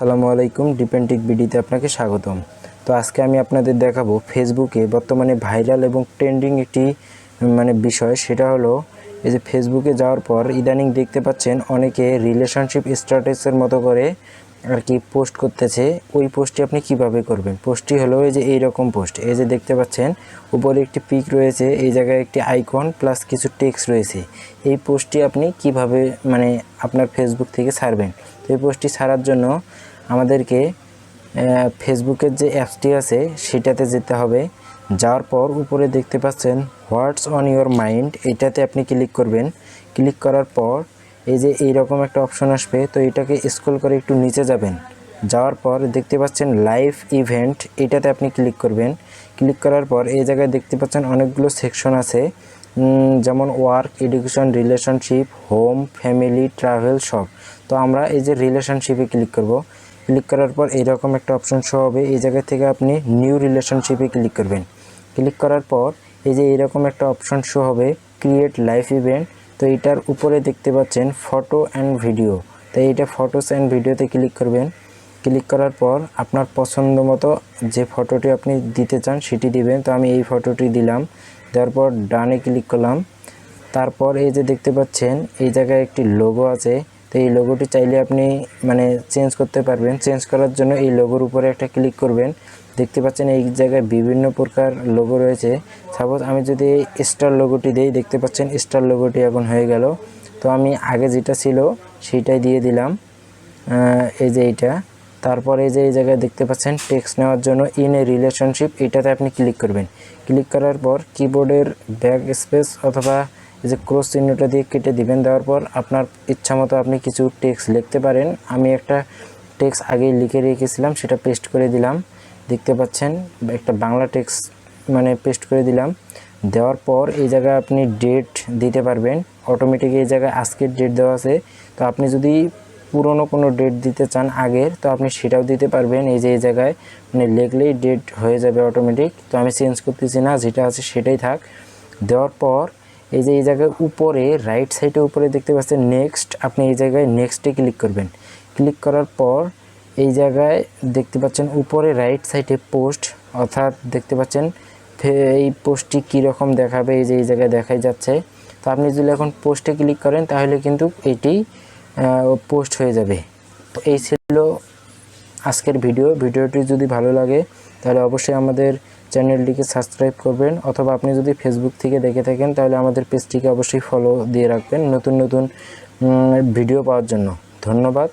আসসালামু আলাইকুম, ডিপেন্টিক বিডিতে আপনাকে স্বাগতম। তো আজকে আমি আপনাদের দেখাবো ফেসবুকে বর্তমানে ভাইরাল এবং ট্রেন্ডিং একটি বিষয়, সেটা হলো এই যে ফেসবুকে যাওয়ার পর ইদানিং দেখতে পাচ্ছেন অনেকে রিলেশনশিপ স্ট্যাটাসের মতো করে আর কি পোস্ট করতেছে। ওই পোস্টটি আপনি কিভাবে করবেন? পোস্টটি হলো এই যে এইরকম পোস্ট, এই যে দেখতে পাচ্ছেন উপরে একটি পিক রয়েছে, এই জায়গায় একটি আইকন প্লাস কিছু টেক্সট রয়েছে। এই পোস্টটি আপনি কিভাবে আপনার ফেসবুক থেকে ছাড়বেন? তো এই পোস্টটি ছাড়ার জন্য আমাদেরকে ফেসবুকের যে অ্যাপসটি আছে সেটাতে যেতে হবে। যাওয়ার পর উপরে দেখতে পাচ্ছেন হোয়াটস অন ইওর মাইন্ড, এটাতে আপনি ক্লিক করবেন। ক্লিক করার পর এই যে এইরকম একটা অপশন আসবে, তো এটাকে স্ক্রল করে একটু নিচে যাবেন। যাওয়ার পর দেখতে পাচ্ছেন লাইভ ইভেন্ট, এটাতে আপনি ক্লিক করবেন। ক্লিক করার পর এই জায়গায় দেখতে পাচ্ছেন অনেকগুলো সেকশন আছে, যেমন work, education, relationship, home, family, travel, সব। তো আমরা এই যে রিলেশনশিপে ক্লিক করব। ক্লিক করার পর এইরকম একটা অপশন শো হবে, এই জায়গা থেকে আপনি নিউ রিলেশনশিপে ক্লিক করবেন। ক্লিক করার পর এই যে এইরকম একটা অপশন শো হবে ক্রিয়েট লাইভ ইভেন্ট। তো এটার উপরে দেখতে পাচ্ছেন ফটো অ্যান্ড ভিডিও, তাই এটা ফটোস অ্যান্ড ভিডিওতে ক্লিক করবেন। ক্লিক করার পর আপনার পছন্দ মতো যে ফটোটি আপনি দিতে চান সেটি দিবেন। তো আমি এই ফটোটি দিলাম, দেওয়ার পর ডানে ক্লিক করলাম। তারপর এই যে দেখতে পাচ্ছেন এই জায়গায় একটি লোগো আছে, তো এই লোগোটি চাইলে আপনি চেঞ্জ করতে পারবেন। চেঞ্জ করার জন্য এই লোগোর উপরে একটা ক্লিক করবেন। দেখতে পাচ্ছেন এই জায়গায় বিভিন্ন প্রকার লোগো রয়েছে। সাপোজ আমি যদি স্টার লোগোটি দিই, দেখতে পাচ্ছেন স্টার লোগোটি এখন হয়ে গেল। তো আমি আগে যেটা ছিল সেইটাই দিয়ে দিলাম, এই যে এইটা। তারপর এই যে এই জায়গায় দেখতে পাচ্ছেন টেক্সট নেওয়ার জন্য ইন এ রিলেশনশিপ, এটাতে আপনি ক্লিক করবেন। ক্লিক করার পর কিবোর্ডের ব্যাক স্পেস অথবা এই যে ক্রস চিহ্নটা দিয়ে কেটে দিবেন। দেওয়ার পর আপনার ইচ্ছা মতো আপনি কিছু টেক্সট লিখতে পারেন। আমি একটা টেক্সট আগেই লিখে রেখেছিলাম, সেটা পেস্ট করে দিলাম। দেখতে পাচ্ছেন একটা বাংলা টেক্সট পেস্ট করে দিলাম। দেওয়ার পর এই জায়গায় আপনি ডেট দিতে পারবেন। অটোমেটিক এই জায়গায় আজকের ডেট দেওয়া আছে, তো আপনি যদি পুরনো কোনো ডেট দিতে চান আগের, তো আপনি সেটাও দিতে পারবেন। এই যে এই জায়গায় লিখলেই ডেট হয়ে যাবে অটোমেটিক। তো আমি চেঞ্জ করতেছি না, যেটা আছে সেটাই থাক। দেওয়ার পর এই যে এই জায়গায় উপরে রাইট সাইডে উপরে দেখতে পাচ্ছেন নেক্সট, আপনি এই জায়গায় নেক্সটে ক্লিক করবেন। ক্লিক করার পর এই জায়গায় দেখতে পাচ্ছেন উপরে রাইট সাইডে পোস্ট, অর্থাৎ দেখতে পাচ্ছেন এই পোস্টটি কীরকম দেখাবে, এই যে এই জায়গায় দেখাই যাচ্ছে। তো আপনি যদি এখন পোস্টে ক্লিক করেন তাহলে কিন্তু এটি পোস্ট হয়ে যাবে। তো এই ছিল আজকের ভিডিওটি যদি ভালো লাগে তাহলে অবশ্যই আমাদের চ্যানেলটিকে সাবস্ক্রাইব করবেন, অথবা আপনি যদি ফেসবুক থেকে দেখে থাকেন তাহলে আমাদের পেজটিকে অবশ্যই ফলো দিয়ে রাখবেন নতুন নতুন ভিডিও পাওয়ার জন্য। ধন্যবাদ।